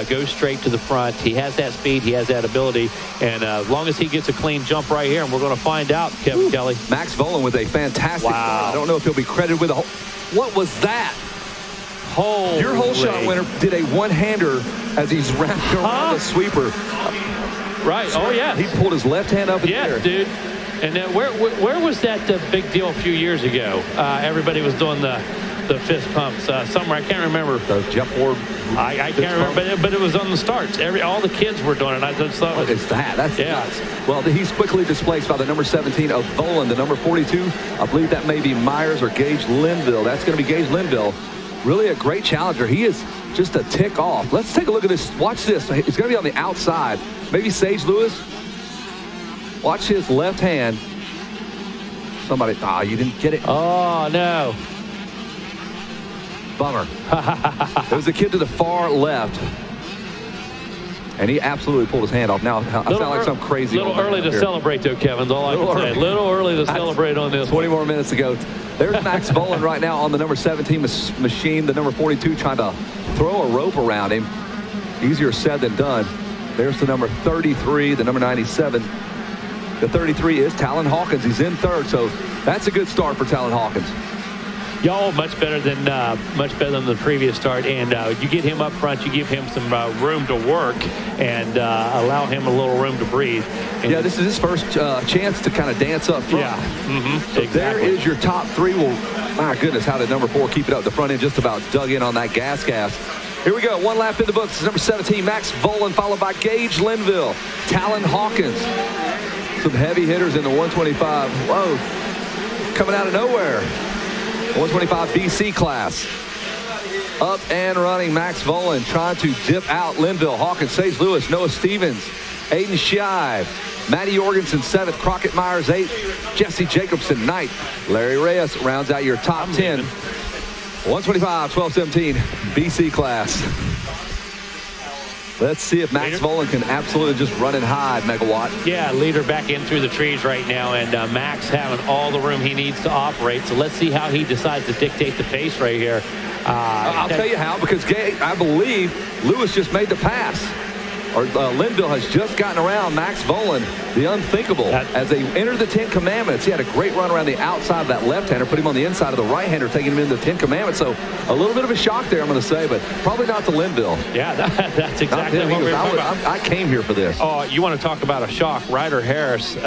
goes straight to the front. He has that speed. He has that ability. And as long as he gets a clean jump right here, and we're going to find out, Kevin Kelly. Max Volan with a fantastic start. I don't know if he'll be credited with a whole... What was that? Your whole shot winner did a one-hander as he's wrapped around the sweeper. Right. Oh, yeah. He pulled his left hand up in the air. Yeah, dude. And then where was that big deal a few years ago? Everybody was doing the fist pumps somewhere. I can't remember. The Jeff Ward. I can't remember, but it was on the starts. All the kids were doing it. I just thought it's that. That's nuts. Well, he's quickly displaced by the number 17 of Volan, the number 42. I believe that may be Myers or Gage Linville. That's going to be Gage Linville. Really a great challenger. He is just a tick off. Let's take a look at this. Watch this. It's going to be on the outside. Maybe Sage Lewis. Watch his left hand. Somebody. You didn't get it. Oh, no. Bummer. It was a kid to the far left. And he absolutely pulled his hand off. Now, I sound like some crazy. A little early to celebrate, though, Kevin. All I can say. A little early to celebrate on this. 20 more minutes ago. There's Max Volan right now on the number 17 machine. The number 42 trying to throw a rope around him. Easier said than done. There's the number 33, the number 97. The 33 is Talon Hawkins. He's in third, so that's a good start for Talon Hawkins. Y'all much better than the previous start, and you get him up front. You give him some room to work and allow him a little room to breathe. And this is his first chance to kind of dance up front. Yeah, so exactly. There is your top three. Well, my goodness, how did number 4 keep it up? The front end just about dug in on that gas. Here we go. One lap in the books. Number 17, Max Volan, followed by Gage Linville, Talon Hawkins. Some heavy hitters in the 125. Whoa, coming out of nowhere. 125 BC class. Up and running, Max Volan trying to dip out Linville. Hawkins, Sage Lewis, Noah Stevens, Aiden Shive, Matty Jorgensen 7th, Crockett Myers 8th, Jesse Jacobson 9th. Larry Reyes rounds out your top 10. 125, 12-17 BC class. Let's see if Max Volan can absolutely just run and hide, Megawatt. Yeah, leader back in through the trees right now, and Max having all the room he needs to operate. So let's see how he decides to dictate the pace right here. I'll tell you how, because I believe Lewis just made the pass. Or Linville has just gotten around Max Volan, the unthinkable, as they entered the 10 Commandments. He had a great run around the outside of that left-hander, put him on the inside of the right-hander, taking him into the 10 Commandments. So a little bit of a shock there, I'm going to say, but probably not to Linville. Yeah, that's exactly what we were talking about. I came here for this. Oh, you want to talk about a shock? Ryder Harris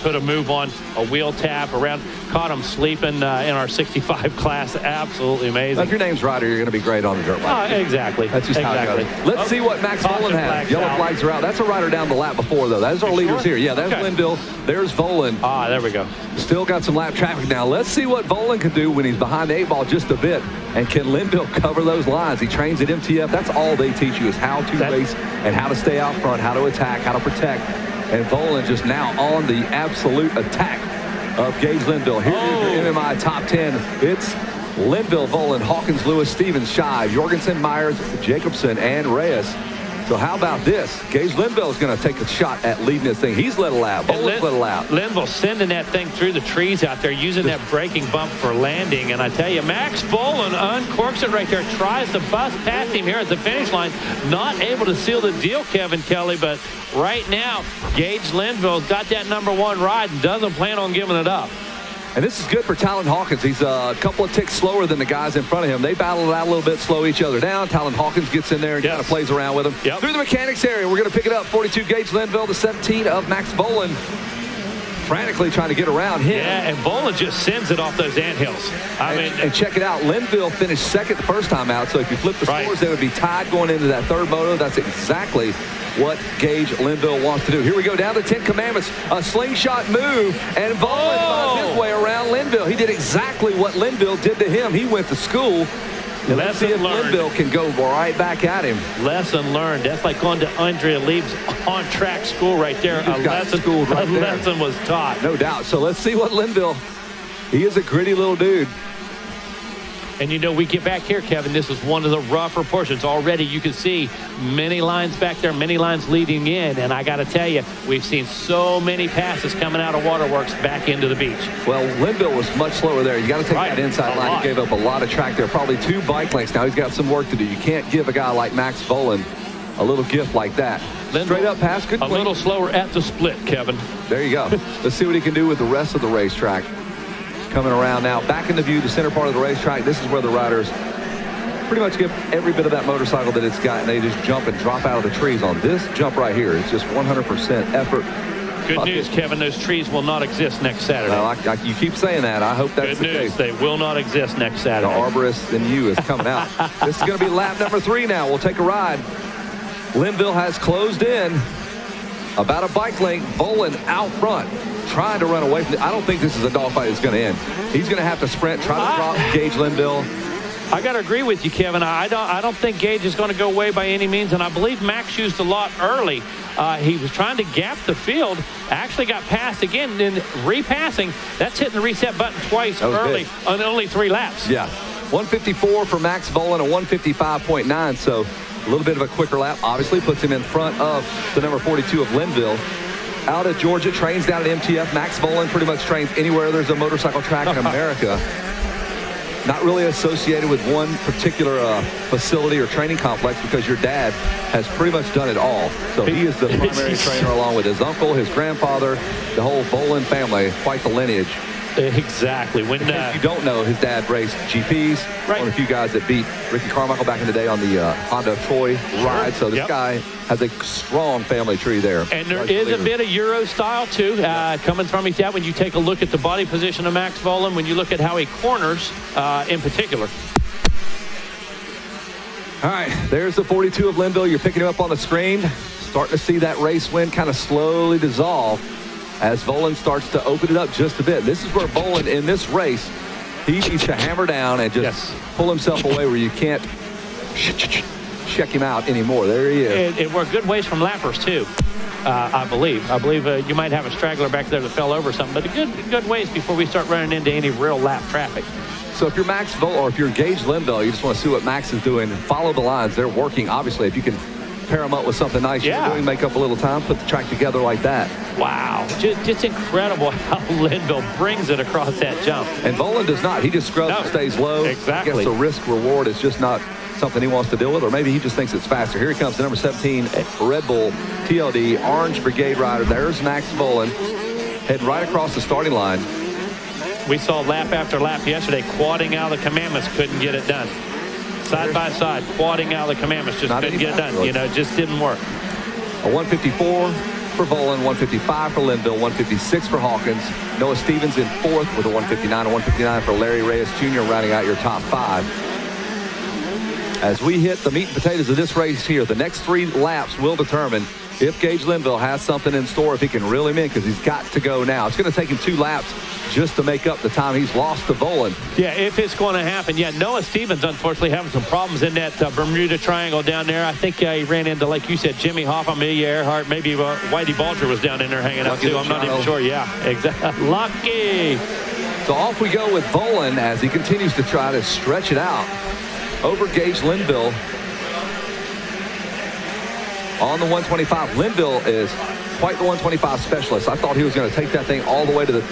put a move on, a wheel tap around, caught him sleeping in our 65 class. Absolutely amazing. Now, if your name's Ryder, you're going to be great on the dirt bike. Exactly. That's just how it goes. Let's see what Max Volan has. Yellow flags are out. That's a rider down the lap before, though. That's our leaders here. Yeah, that's Linville. There's Volan. There we go. Still got some lap traffic now. Let's see what Volan can do when he's behind the 8-ball just a bit. And can Linville cover those lines? He trains at MTF. That's all they teach you is how to race and how to stay out front, how to attack, how to protect. And Volan just now on the absolute attack of Gage Linville. Here is your MMI top 10. It's Linville, Volan, Hawkins, Lewis, Stevens, Shive, Jorgensen, Myers, Jacobson, and Reyes. So how about this? Gage Linville is going to take a shot at leading this thing. He's let it out. Volan's let it out. Linville sending that thing through the trees out there, using that braking bump for landing. And I tell you, Max Volan uncorks it right there, tries to bust past him here at the finish line. Not able to seal the deal, Kevin Kelly, but right now, Gage Linville's got that number 1 ride and doesn't plan on giving it up. And this is good for Talon Hawkins. He's a couple of ticks slower than the guys in front of him. They battle it out a little bit, slow each other down. Talon Hawkins gets in there and kind of plays around with him. Through the mechanics area, we're going to pick it up. 42 Gage Linville, the 17 of Max Volan. Frantically trying to get around him. Yeah, and Volan just sends it off those anthills. And check it out. Linville finished second the first time out, so if you flip the scores, they would be tied going into that third moto. That's exactly what Gage Linville wants to do. Here we go down to 10 Commandments. A slingshot move, and Volan finds his way around Linville. He did exactly what Linville did to him. He went to school. And let's see if Linville can go right back at him. Lesson learned. That's like going to Andrea Lieb's on-track school right there. A lesson was taught. No doubt. So let's see what Linville, he is a gritty little dude. And you know, we get back here, Kevin, this is one of the rougher portions. Already you can see many lines back there, many lines leading in. And I got to tell you, we've seen so many passes coming out of Waterworks back into the beach. Well, Lynnville was much slower there. You got to take that inside line. He gave up a lot of track there, probably 2 bike lengths. Now he's got some work to do. You can't give a guy like Max Volan a little gift like that. Straight up pass, good a little slower at the split, Kevin. There you go. Let's see what he can do with the rest of the racetrack. Coming around now, back into view, the center part of the racetrack. This is where the riders pretty much give every bit of that motorcycle that it's got, and they just jump and drop out of the trees on this jump right here. It's just 100% effort. Good news, Kevin. Those trees will not exist next Saturday. Well, you keep saying that. I hope that's the case. They will not exist next Saturday. The arborist in you is coming out. This is going to be lap number 3 now. We'll take a ride. Lynnville has closed in about a bike length. Volan out front, trying to run away from it. I don't think this is a dogfight that's going to end. He's going to have to sprint, try to drop Gage Lynnville. I got to agree with you, Kevin. I don't think Gage is going to go away by any means, and I believe Max used a lot early. He was trying to gap the field, actually got passed again, then repassing. That's hitting the reset button twice early on only 3 laps. Yeah, 154 for Max Volan, a 155.9, so a little bit of a quicker lap. Obviously puts him in front of the number 42 of Lynnville. Out of Georgia, trains down at MTF. Max Volan pretty much trains anywhere there's a motorcycle track in America. Not really associated with one particular facility or training complex, because your dad has pretty much done it all. So he is the primary trainer, along with his uncle, his grandfather, the whole Volan family. Quite the lineage. Exactly. When if you don't know, his dad raced GPs. One of the few guys that beat Ricky Carmichael back in the day on the Honda Troy ride. So this guy has a strong family tree there. And there is a bit of Euro style too, coming from his dad. When you take a look at the body position of Max Volan, when you look at how he corners in particular. All right, there's the 42 of Lynnville. You're picking him up on the screen. Starting to see that race win kind of slowly dissolve as Volan starts to open it up just a bit. This is where Volan in this race, he needs to hammer down and just pull himself away where you can't check him out anymore. There he is. And we're good ways from lappers too, I believe. You might have a straggler back there that fell over something, but a good ways before we start running into any real lap traffic. So if you're Max Volan, or if you're Gage Lynnville, you just want to see what Max is doing. Follow the lines. They're working. Obviously, if you can pair them up with something nice you're doing, make up a little time, put the track together like that. Wow, just incredible how Lynnville brings it across that jump. And Volan does not. He just scrubs and stays low. Exactly. I guess the risk reward is just not something he wants to deal with, or maybe he just thinks it's faster. Here he comes, the number 17 Red Bull TLD Orange Brigade rider. There's Max Volan heading right across the starting line. We saw lap after lap yesterday, quadding out of the commandments, couldn't get it done. Side by side, quadding out of the commandments, just couldn't get it done. You know, it just didn't work. A 154 for Volan, 155 for Lynnville, 156 for Hawkins. Noah Stevens in 4th with a 159, a 159 for Larry Reyes Jr. rounding out your top 5. As we hit the meat and potatoes of this race here, the next 3 laps will determine if Gage Lynnville has something in store, if he can reel him in, because he's got to go now. It's going to take him 2 laps just to make up the time he's lost to Volan. Yeah, if it's going to happen. Yeah, Noah Stevens, unfortunately, having some problems in that Bermuda Triangle down there. I think he ran into, like you said, Jimmy Hoffa, Amelia Earhart, maybe Whitey Bulger was down in there hanging out too. I'm not even sure. Yeah, exactly. Lucky. So off we go with Volan as he continues to try to stretch it out over Gage Lynnville on the 125. Lynnville is quite the 125 specialist. I thought he was going to take that thing all the way to the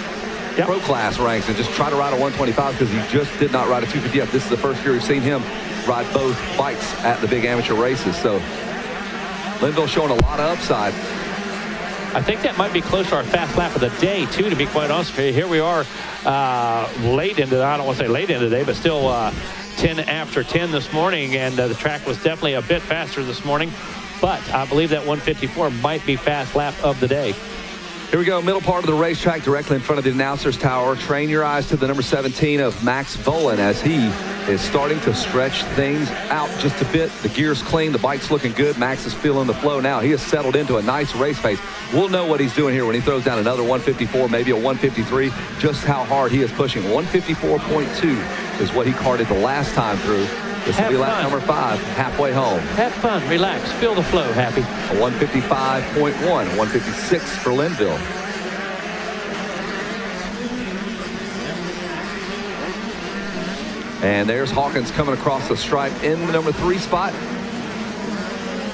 pro class ranks and just try to ride a 125, because he just did not ride a 250F. This is the first year we've seen him ride both bikes at the big amateur races. So Lynnville showing a lot of upside. I think that might be close to our fast lap of the day, too, to be quite honest with you. Here we are late into, I don't want to say late into the day, but still 10 after 10 this morning, and the track was definitely a bit faster this morning. But I believe that 154 might be fast lap of the day. Here we go, middle part of the racetrack, directly in front of the announcer's tower. Train your eyes to the number 17 of Max Volan as he is starting to stretch things out just a bit. The gear's clean, the bike's looking good. Max is feeling the flow now. He has settled into a nice race pace. We'll know what he's doing here when he throws down another 154, maybe a 153, just how hard he is pushing. 154.2 is what he carted the last time through. This will be lap number 5, halfway home. Have fun, relax, feel the flow, Happy. A 155.1, 156 for Lynnville. And there's Hawkins coming across the stripe in the number 3 spot.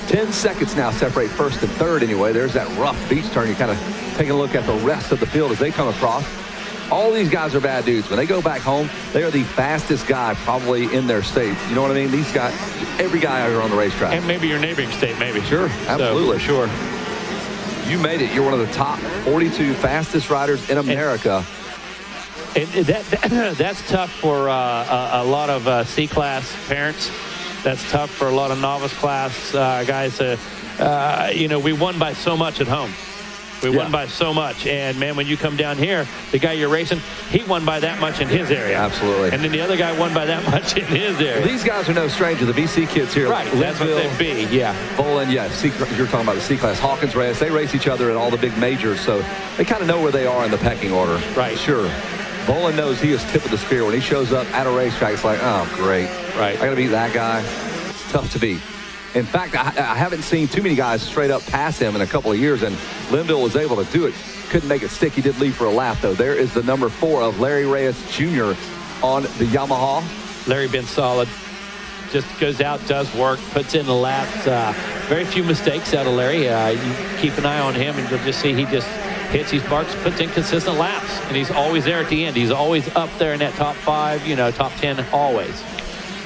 10 seconds now separate first and third anyway. There's that rough beach turn. You kind of taking a look at the rest of the field as they come across. All these guys are bad dudes. When they go back home, they are the fastest guy probably in their state. You know what I mean? These guys, every guy out here on the racetrack. And maybe your neighboring state, maybe. Sure, absolutely. So, sure. You made it. You're one of the top 42 fastest riders in America. That's tough for a lot of C-class parents. That's tough for a lot of novice class guys. We won by so much at home. We won by so much. And, man, when you come down here, the guy you're racing, he won by that much in his area. Absolutely. And then the other guy won by that much in his area. Well, these guys are no stranger. The BC kids here. Right. That's what they'd be, yeah. Bolin, you're talking about the C-class. Hawkins, Reyes, they race each other at all the big majors, so they kind of know where they are in the pecking order. Right. Sure. Bolin knows he is tip of the spear. When he shows up at a racetrack, it's like, oh, great. Right. I got to beat that guy. It's tough to beat. In fact, I haven't seen too many guys straight up pass him in a couple of years, and Linville was able to do it. Couldn't make it stick. He did leave for a lap, though. There is the number 4 of Larry Reyes Jr. on the Yamaha. Larry been solid. Just goes out, does work, puts in the laps. Very few mistakes out of Larry. You keep an eye on him, and you'll just see he just hits these marks, puts in consistent laps, and he's always there at the end. He's always up there in that top 5, top 10, always.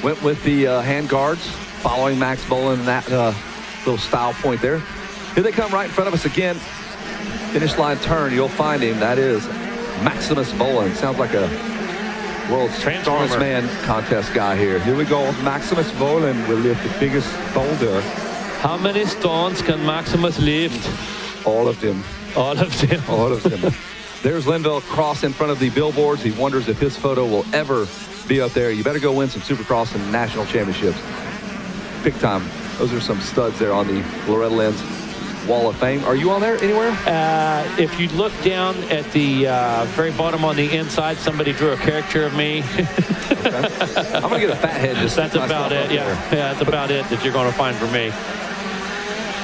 Went with the hand guards, following Max Bolin in that little style point there. Here they come right in front of us again. Finish line turn, you'll find him. That is Maximus Bolin. Sounds like a world's strongest man contest guy here. Here we go. Maximus Bolin will lift the biggest boulder. How many stones can Maximus lift? All of them. All of them. All of them. There's Linville Cross in front of the billboards. He wonders if his photo will ever be up there. You better go win some Supercross and national championships. Big time. Those are some studs there on the Loretta Lynn's Wall of Fame. Are you on there anywhere? If you look down at the very bottom on the inside, somebody drew a caricature of me. Okay. I'm going to get a fat head. That's about it, yeah. Yeah, that's about it that you're going to find for me.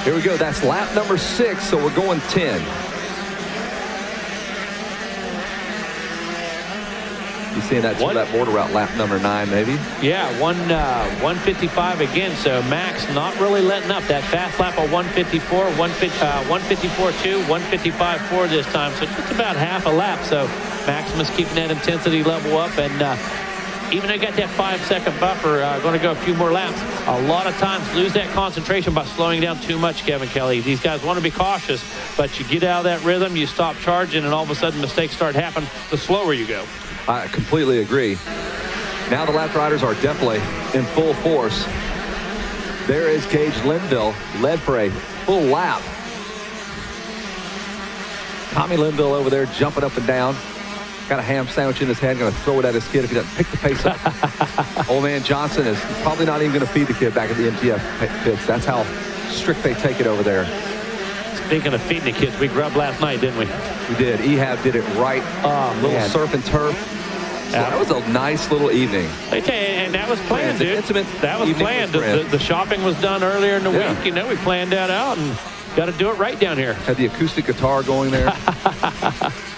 Here we go. That's lap number 6, so we're going 10. You seeing that border route, lap number 9, maybe? Yeah, 155 again. So Max not really letting up. That fast lap of 154, 154.2, 155.4 this time. So just about half a lap. So Maximus keeping that intensity level up, and even though you got that 5-second buffer, going to go a few more laps. A lot of times lose that concentration by slowing down too much, Kevin Kelly. These guys want to be cautious, but you get out of that rhythm, you stop charging, and all of a sudden mistakes start happening the slower you go. I completely agree. Now the lap riders are definitely in full force. There is Gage Linville, led for a full lap. Tommy Linville over there jumping up and down. Got a ham sandwich in his hand, going to throw it at his kid if he doesn't pick the pace up. Old man Johnson is probably not even going to feed the kid back at the MTF pits. That's how strict they take it over there. Speaking of feeding the kids, we grubbed last night, didn't we? We did. Ehab did it right. Little surf and turf. So that was a nice little evening. And that was planned, dude. Intimate. That was planned. The shopping was done earlier in the week. We planned that out and got to do it right down here. Had the acoustic guitar going there.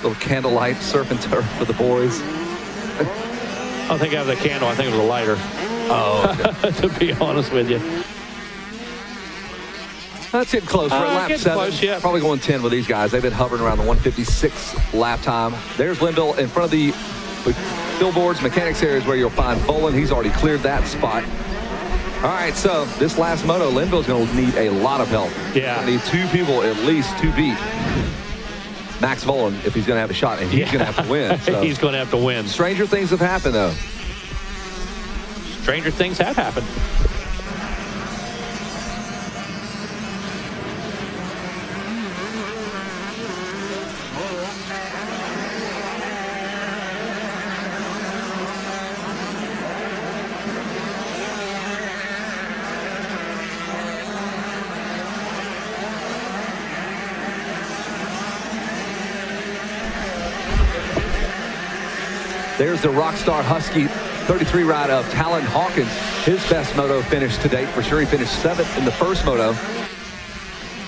Little candlelight surf and turf for the boys. I don't think I have the candle. I think it was a lighter. Oh, okay. To be honest with you. That's getting close. We're at lap 7. Close, yeah. Probably going 10 with these guys. They've been hovering around the 156 lap time. There's Linville in front of the billboards, mechanics areas where you'll find Bolin. He's already cleared that spot. All right, so this last moto, Linville's going to need a lot of help. Yeah. Need 2 people at least to beat Max Bolin if he's going to have a shot, and he's going to have to win. So. He's going to have to win. Stranger things have happened, though. Stranger things have happened. There's the Rockstar Husky 33 ride of Talon Hawkins. His best moto finish to date. For sure, he finished 7th in the first moto.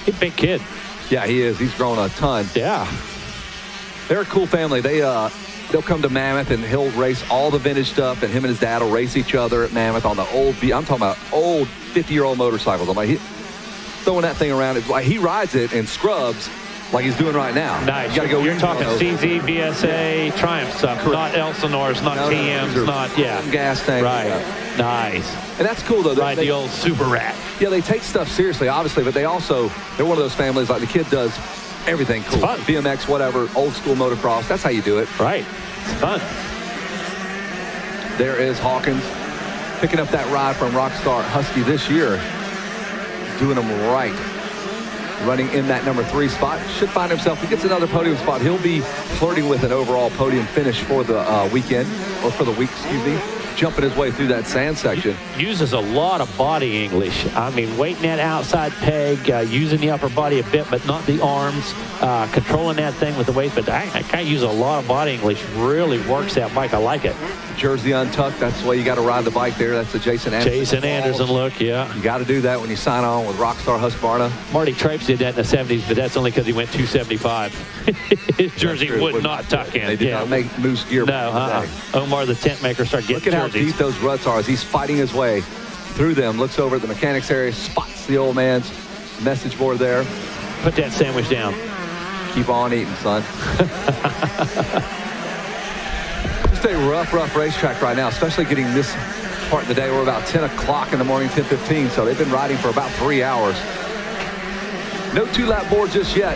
He's a big kid. Yeah, he is. He's grown a ton. Yeah. They're a cool family. They they'll come to Mammoth, and he'll race all the vintage stuff, and him and his dad will race each other at Mammoth on the old, I'm talking about old 50-year-old motorcycles. I'm like, throwing that thing around. It's like he rides it in scrubs like he's doing right now. Nice. You gotta go. You're talking CZ, BSA, Triumph stuff, not Elsinor's, not TM's, not, gas tank. Right. Yeah. Nice. And that's cool, though. Right, the old Super Rat. Yeah, they take stuff seriously, obviously, but they're one of those families, like the kid does everything cool. It's fun. BMX, whatever, old school motocross. That's how you do it. Right. It's fun. There is Hawkins picking up that ride from Rockstar Husky this year. Doing them right. Running in that number 3 spot. Should find himself, if he gets another podium spot, he'll be flirting with an overall podium finish for the weekend, or for the week, excuse me. Jumping his way through that sand section. Uses a lot of body English. I mean, waiting that outside peg, using the upper body a bit, but not the arms, controlling that thing with the waist. But I use a lot of body English. Really works that bike. I like it. Jersey untucked. That's the way you got to ride the bike there. That's the Jason Anderson look, yeah. You got to do that when you sign on with Rockstar Husqvarna. Marty Trapes did that in the 70s, but that's only because he went 275. His jersey would not tuck in. They did not make moose gear. No, Omar, the tent maker, started getting jerseys. Look at how deep those ruts are as he's fighting his way through them. Looks over at the mechanics area, spots the old man's message board there. Put that sandwich down. Keep on eating, son. Just a rough racetrack right now, especially getting this part of the day. We're about 10 o'clock in the morning, 10:15, so they've been riding for about 3 hours. No 2-lap board just yet.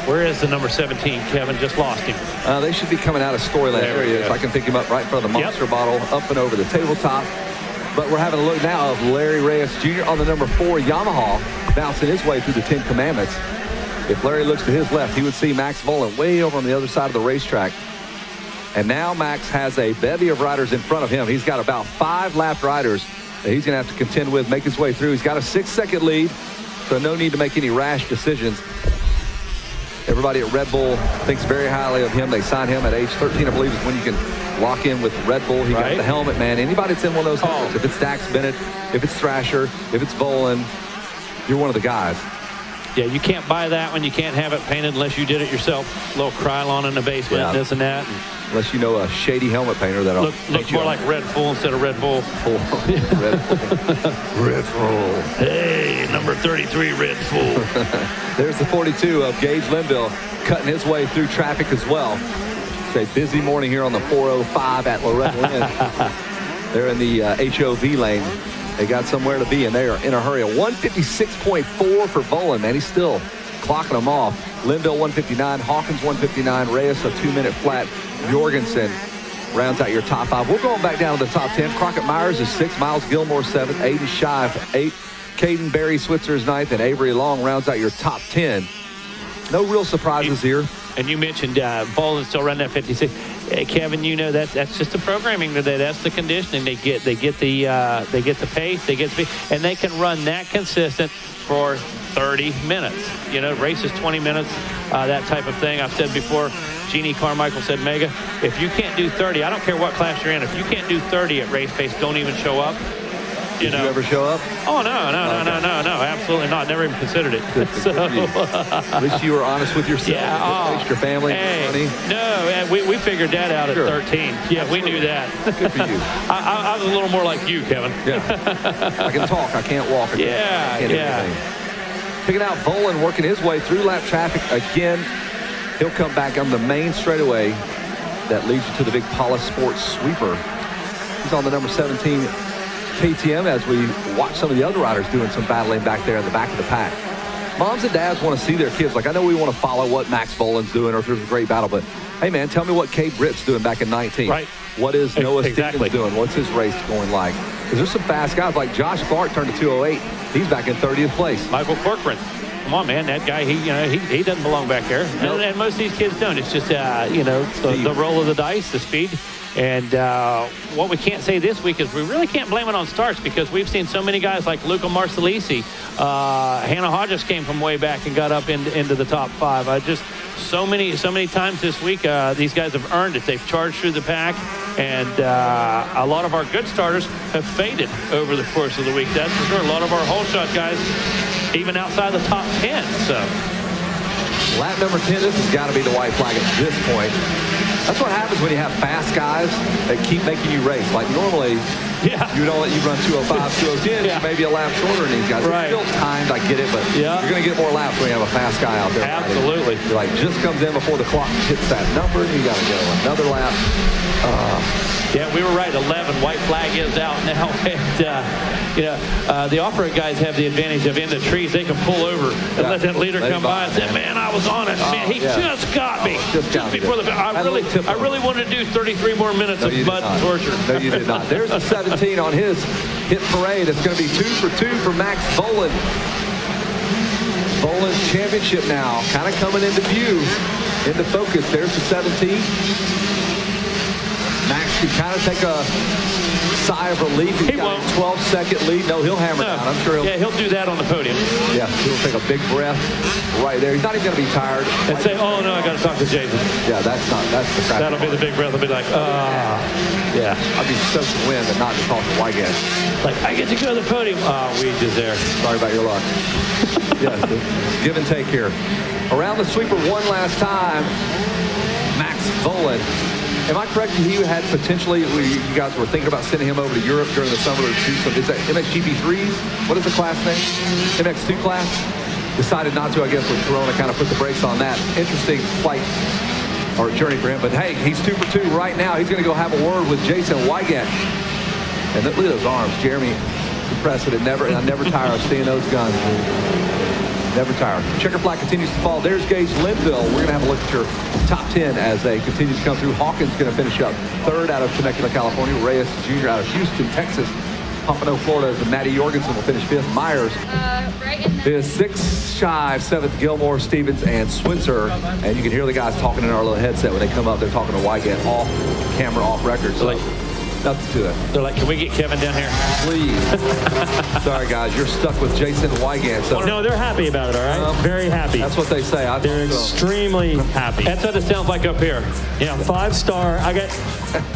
Where is the number 17, Kevin? Just lost him. They should be coming out of Storyland area. If I can pick him up right in front of the monster bottle, up and over the tabletop. But we're having a look now of Larry Reyes Jr. on the number 4 Yamaha, bouncing his way through the 10 Commandments. If Larry looks to his left, he would see Max Volan way over on the other side of the racetrack. And now Max has a bevy of riders in front of him. He's got about 5 lapped riders that he's going to have to contend with, make his way through. He's got a 6-second lead, so no need to make any rash decisions. Everybody at Red Bull thinks very highly of him. They signed him at age 13, I believe, is when you can lock in with Red Bull. He got the helmet, man. Anybody that's in one of those helmets, if it's Dax Bennett, if it's Thrasher, if it's Volan, you're one of the guys. Yeah, you can't buy that one. You can't have it painted unless you did it yourself. A little Krylon in the basement, this and that. Unless you know a shady helmet painter that'll look more like Red Bull instead of Red Bull. Red Bull. Red Bull. Hey, number 33, Red Bull. There's the 42 of Gage Linville cutting his way through traffic as well. It's a busy morning here on the 405 at Loretta Lynn. They're in the HOV lane. They got somewhere to be, and they are in a hurry. A 156.4 for Volan, man. He's still clocking them off. Linville 159, Hawkins 159, Reyes a 2-minute flat. Jorgensen rounds out your top 5. We're going back down to the top 10. Crockett Myers is 6, Miles Gilmore 7, Aiden Shive 8, Caden Barry Switzer is 9th, and Avery Long rounds out your top 10. No real surprises here. And you mentioned Volan still running at 56. Kevin, you know that's just the programming today. That's the conditioning. They get the pace, they get speed, and they can run that consistent for 30 minutes. You know, races 20 minutes, that type of thing. I've said before. Jeannie Carmichael said, Mega, if you can't do 30, I don't care what class you're in. If you can't do 30 at race pace, don't even show up. Did you ever show up? Oh, no, absolutely not. Never even considered it. At least you were honest with yourself. Yeah, your family, your money. No, we figured that out at 13. Yeah, we knew that. Good for you. I was a little more like you, Kevin. Yeah. I can talk. I can't walk. I can't do anything. Picking out Volan, working his way through lap traffic again. He'll come back on the main straightaway that leads you to the big Paula Sports sweeper. He's on the number 17 KTM as we watch some of the other riders doing some battling back there in the back of the pack. Moms and dads want to see their kids. Like, I know we want to follow what Max Volan's doing or if there's a great battle, but hey, man, tell me what Cade Britt's doing back in 19. Right. What is Noah Stevens doing? What's his race going like? Because there's some fast guys like Josh Clark turned to 208. He's back in 30th place. Michael Corcoran. Come on, man, that guy, he doesn't belong back there. Nope. And most of these kids don't. It's just, the roll of the dice, the speed. And what we can't say this week is we really can't blame it on starts because we've seen so many guys like Luca Marsalisi. Hannah Hodges came from way back and got up into the top 5. So many times this week, these guys have earned it. They've charged through the pack. And a lot of our good starters have faded over the course of the week. That's for sure. A lot of our hole shot guys, even outside the top 10. So lap number 10, this has got to be the white flag at this point. That's what happens when you have fast guys that keep making you race. Like normally, you don't let you run 205, 210, maybe a lap shorter than these guys. Right. It's still timed, I get it, but you're going to get more laps when you have a fast guy out there. Absolutely. You're like, just comes in before the clock hits that number, and you got to go another lap. Yeah, we were right. 11. White flag is out now. And, the off-road guys have the advantage of in the trees. They can pull over and let that leader come by and say, man, I was on it. Man, he just got me. Just before the... I really wanted to do 33 more minutes of mud and torture. No, you did not. There's a 17 on his hit parade. It's going to be 2 for 2 for Max Vohland. Vohland's championship now kind of coming into view, into focus. There's the 17. Max can kind of take a sigh of relief. He's got a 12-second lead. No, he'll hammer down. I'm sure he'll do that on the podium. Yeah, he'll take a big breath right there. He's not even going to be tired. And say, oh, no, I got to talk to Jason. Yeah, that's the crap. That'll be the big breath. I'll be like, yeah. I'd be soaked in wind and not to talk to Wygant. Like, I get to go to the podium. Weed is there. Sorry about your luck. Yes, give and take here. Around the sweeper one last time, Max Vohland. Am I correct? He had potentially, you guys were thinking about sending him over to Europe during the summer to do some, is that MXGP3s? What is the class name? MX2 class? Decided not to, I guess, with Corona, kind of put the brakes on that. Interesting flight or journey for him. But hey, he's 2 for 2 right now. He's going to go have a word with Jason Wygant. And look at those arms. Jeremy, impressive. And I never tire of seeing those guns. Never tire. Checker flag continues to fall. There's Gage Linville. We're going to have a look at your top 10 as they continue to come through. Hawkins going to finish up 3rd out of Temecula, California. Reyes Jr. out of Houston, Texas. Pompano, Florida. And Matty Jorgensen will finish 5th. Myers is 6th, shy 7th. Gilmore, Stevens, and Switzer. And you can hear the guys talking in our little headset when they come up. They're talking to Wygant off camera, off record. So nothing to that. They're like, can we get Kevin down here? Please. Sorry, guys. You're stuck with Jason Wygant. So. No, they're happy about it, all right? Very happy. That's what they say. They're extremely happy. That's what it sounds like up here. Yeah, 5-star. I got...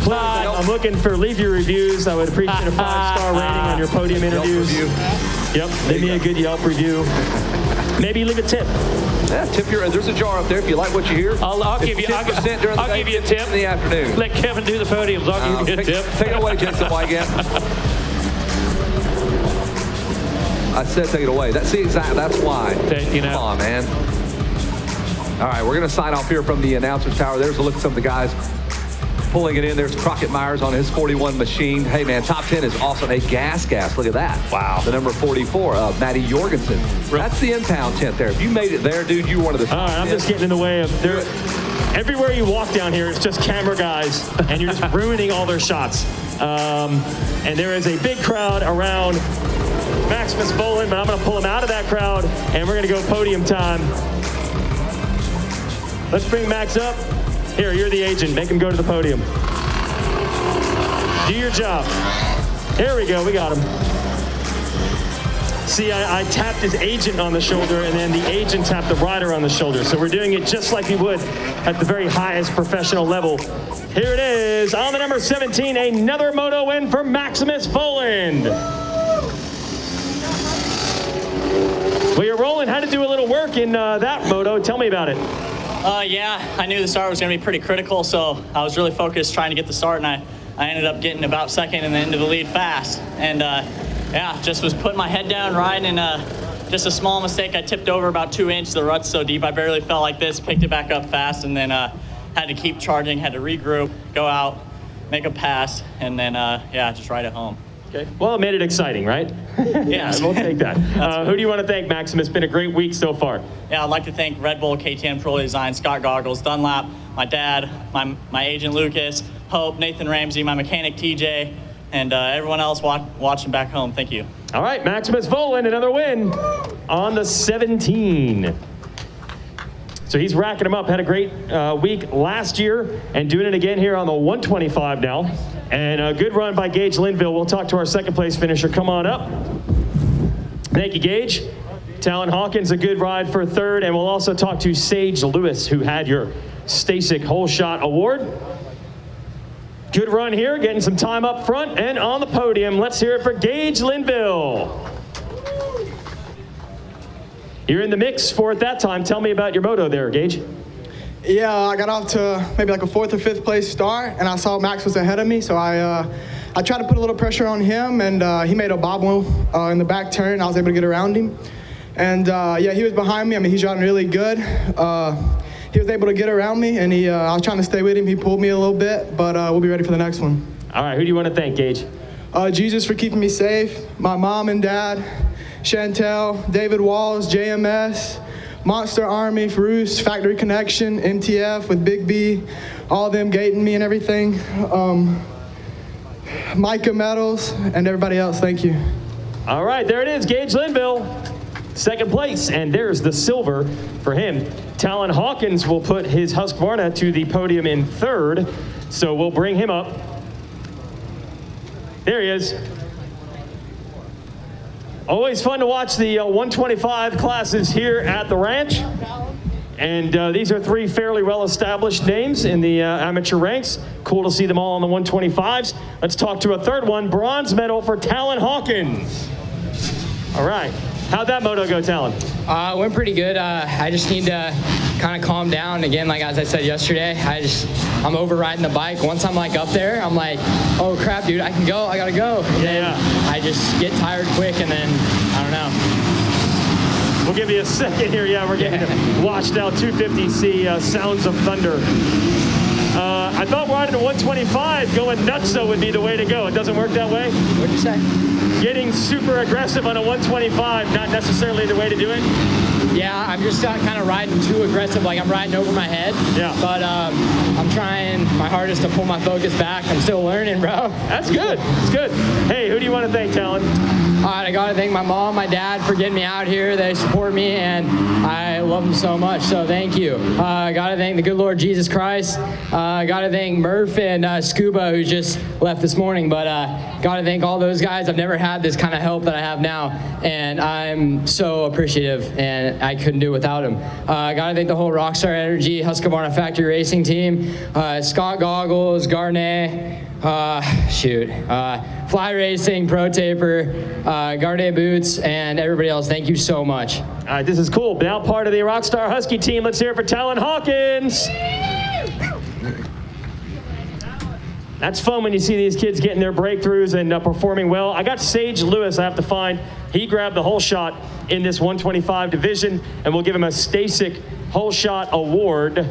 Please, I'm looking for leave your reviews. I would appreciate a 5-star rating on your podium interviews. Yep, leave me a good Yelp review. Maybe leave a tip. Yeah, tip your. There's a jar up there if you like what you hear. I'll give you. I'll give you a tip in the afternoon. Let Kevin do the podiums. I'll give you a tip. Take it away, Jason Wygant. I said take it away. That's why. Come on, man. All right, we're going to sign off here from the announcer's tower. There's a look at some of the guys pulling it in. There's Crockett Myers on his 41 machine. Hey, man, top 10 is awesome. A gas. Look at that. Wow. The number 44, Matty Jorgensen. That's the impound tent there. If you made it there, dude, you were one of the top 10. I'm just getting in the way of there. Everywhere you walk down here, it's just camera guys, and you're just ruining all their shots. And there is a big crowd around Maximus Vohland, but I'm going to pull him out of that crowd, and we're going to go podium time. Let's bring Max up. Here, you're the agent. Make him go to the podium. Do your job. Here we go. We got him. See, I tapped his agent on the shoulder, and then the agent tapped the rider on the shoulder. So we're doing it just like we would at the very highest professional level. Here it is. On the number 17, another Moto win for Maximus Vohland. Well, you're rolling. Had to do a little work in that Moto. Tell me about it. Yeah, I knew the start was going to be pretty critical, so I was really focused trying to get the start, and I ended up getting about 2nd and then into the lead fast. And yeah, just was putting my head down, riding, and just a small mistake. I tipped over about 2 inches. The rut's so deep, I barely fell like this, picked it back up fast, and then had to keep charging, had to regroup, go out, make a pass, and then, yeah, just ride it home. Okay. Well, it made it exciting, right? Yeah, we'll take that. Who do you want to thank, Maxim? It's been a great week so far. Yeah, I'd like to thank Red Bull, KTM Pro Design, Scott Goggles, Dunlap, my dad, my agent Lucas, Hope, Nathan Ramsey, my mechanic TJ, and everyone else watching back home. Thank you. All right, Maximus Vohland, another win on the 17. So he's racking them up. Had a great week last year and doing it again here on the 125 now. And a good run by Gage Linville. We'll talk to our 2nd place finisher. Come on up. Thank you, Gage. Talon Hawkins, a good ride for 3rd. And we'll also talk to Sage Lewis, who had your Stasic Hole Shot Award. Good run here, getting some time up front and on the podium. Let's hear it for Gage Linville. You're in the mix for it that time. Tell me about your moto there, Gage. Yeah, I got off to maybe like a 4th or 5th place start, and I saw Max was ahead of me, so I tried to put a little pressure on him, and he made a bobble in the back turn, and I was able to get around him. And yeah, he was behind me. I mean, he's driving really good. He was able to get around me, and I was trying to stay with him. He pulled me a little bit, but we'll be ready for the next one. All right, who do you want to thank, Gage? Jesus for keeping me safe, my mom and dad, Chantel, David Walls, JMS, Monster Army, Roos, Factory Connection, MTF with Big B, all of them gating me and everything. Micah Metals, and everybody else, thank you. All right, there it is, Gage Linville, 2nd place, and there's the silver for him. Talon Hawkins will put his Husqvarna to the podium in 3rd, so we'll bring him up. There he is. Always fun to watch the 125 classes here at the ranch. And these are 3 fairly well-established names in the amateur ranks. Cool to see them all on the 125s. Let's talk to a 3rd one, bronze medal for Talon Hawkins. All right, how'd that moto go, Talon? Went pretty good. I just need to kind of calm down. Again, like as I said yesterday, I'm overriding the bike. Once I'm like up there, I'm like, oh crap, dude, I can go, I gotta go. And then I just get tired quick, and then, I don't know. We'll give you a second here. Yeah, we're getting watched out 250C Sounds of Thunder. I thought riding a 125 going nuts though would be the way to go. It doesn't work that way? What'd you say? Getting super aggressive on a 125, not necessarily the way to do it? Yeah, I'm just kind of riding too aggressive, like I'm riding over my head. Yeah. But I'm trying my hardest to pull my focus back. I'm still learning, bro. That's good. That's good. Hey, who do you want to thank, Talon? All right, I gotta thank my mom, my dad for getting me out here. They support me, and I love them so much, so thank you. I gotta thank the good Lord Jesus Christ. I gotta thank Murph and Scuba, who just left this morning, but gotta thank all those guys. I've never had this kind of help that I have now, and I'm so appreciative, and I couldn't do it without them. I gotta thank the whole Rockstar Energy Husqvarna Factory Racing team, Scott Goggles, Garnet, Fly Racing, Pro Taper, Gardet Boots, and everybody else. Thank you so much. All right, this is cool. Now part of the Rockstar Husky team. Let's hear it for Talon Hawkins. That's fun when you see these kids getting their breakthroughs and performing well. I got Sage Lewis, I have to find. He grabbed the whole shot in this 125 division, and we'll give him a Stasic Whole Shot Award.